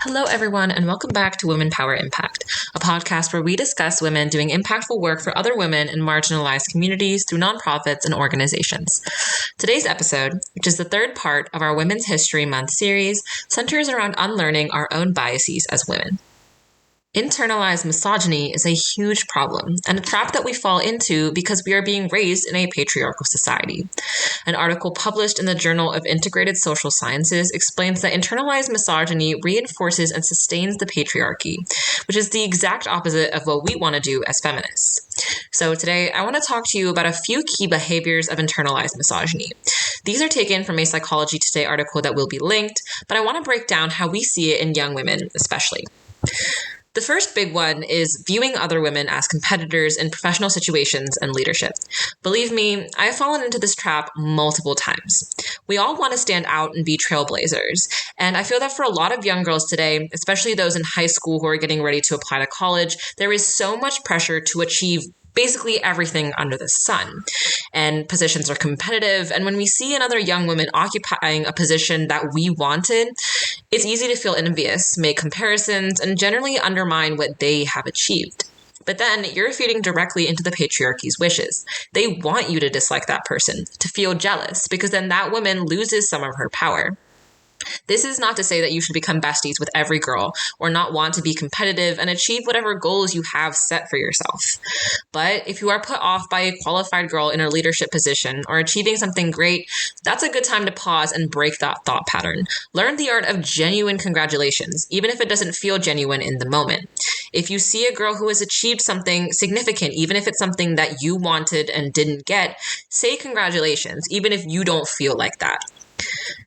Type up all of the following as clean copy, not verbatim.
Hello, everyone, and welcome back to Women Power Impact, a podcast where we discuss women doing impactful work for other women in marginalized communities through nonprofits and organizations. Today's episode, which is the third part of our Women's History Month series, centers around unlearning our own biases as women. Internalized misogyny is a huge problem and a trap that we fall into because we are being raised in a patriarchal society. An article published in the Journal of Integrated Social Sciences explains that internalized misogyny reinforces and sustains the patriarchy, which is the exact opposite of what we want to do as feminists. So today, I want to talk to you about a few key behaviors of internalized misogyny. These are taken from a Psychology Today article that will be linked, but I want to break down how we see it in young women especially. The first big one is viewing other women as competitors in professional situations and leadership. Believe me, I have fallen into this trap multiple times. We all want to stand out and be trailblazers. And I feel that for a lot of young girls today, especially those in high school who are getting ready to apply to college, there is so much pressure to achieve basically everything under the sun. And positions are competitive. And when we see another young woman occupying a position that we wanted, it's easy to feel envious, make comparisons, and generally undermine what they have achieved. But then you're feeding directly into the patriarchy's wishes. They want you to dislike that person, to feel jealous, because then that woman loses some of her power. This is not to say that you should become besties with every girl or not want to be competitive and achieve whatever goals you have set for yourself. But if you are put off by a qualified girl in a leadership position or achieving something great, that's a good time to pause and break that thought pattern. Learn the art of genuine congratulations, even if it doesn't feel genuine in the moment. If you see a girl who has achieved something significant, even if it's something that you wanted and didn't get, say congratulations, even if you don't feel like that.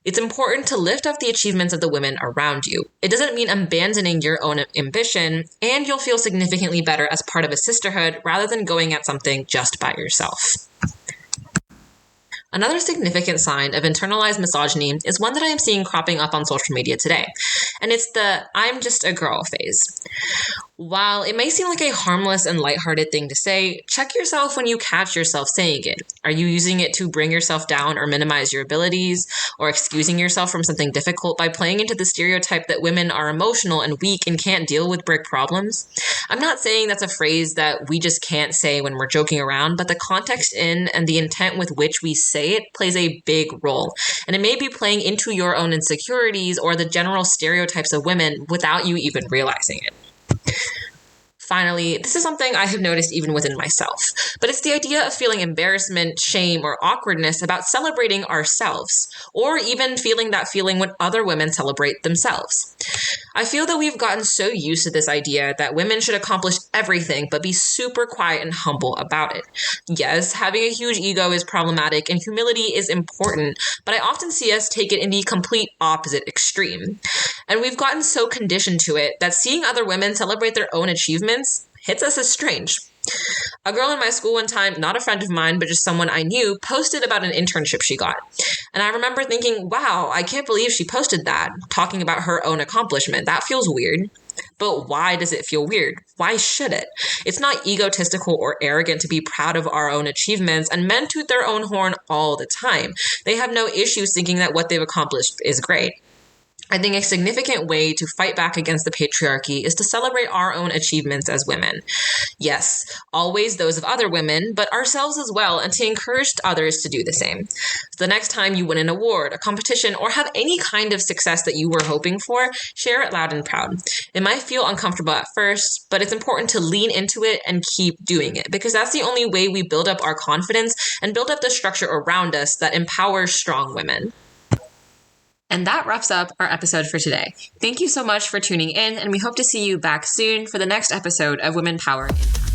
It's important to lift up the achievements of the women around you. It doesn't mean abandoning your own ambition, and you'll feel significantly better as part of a sisterhood rather than going at something just by yourself. Another significant sign of internalized misogyny is one that I am seeing cropping up on social media today, and it's the "I'm just a girl" phase. While it may seem like a harmless and lighthearted thing to say, check yourself when you catch yourself saying it. Are you using it to bring yourself down or minimize your abilities, or excusing yourself from something difficult by playing into the stereotype that women are emotional and weak and can't deal with big problems? I'm not saying that's a phrase that we just can't say when we're joking around, but the context in and the intent with which we say it plays a big role. And it may be playing into your own insecurities or the general stereotypes of women without you even realizing it. Finally, this is something I have noticed even within myself, but it's the idea of feeling embarrassment, shame, or awkwardness about celebrating ourselves, or even feeling that feeling when other women celebrate themselves. I feel that we've gotten so used to this idea that women should accomplish everything but be super quiet and humble about it. Yes, having a huge ego is problematic and humility is important, but I often see us take it in the complete opposite extreme. And we've gotten so conditioned to it that seeing other women celebrate their own achievements hits us as strange. A girl in my school one time, not a friend of mine, but just someone I knew, posted about an internship she got. And I remember thinking, wow, I can't believe she posted that, talking about her own accomplishment. That feels weird. But why does it feel weird? Why should it? It's not egotistical or arrogant to be proud of our own achievements, and men toot their own horn all the time. They have no issues thinking that what they've accomplished is great. I think a significant way to fight back against the patriarchy is to celebrate our own achievements as women. Yes, always those of other women, but ourselves as well, and to encourage others to do the same. So the next time you win an award, a competition, or have any kind of success that you were hoping for, share it loud and proud. It might feel uncomfortable at first, but it's important to lean into it and keep doing it, because that's the only way we build up our confidence and build up the structure around us that empowers strong women. And that wraps up our episode for today. Thank you so much for tuning in, and we hope to see you back soon for the next episode of Women Power Impact.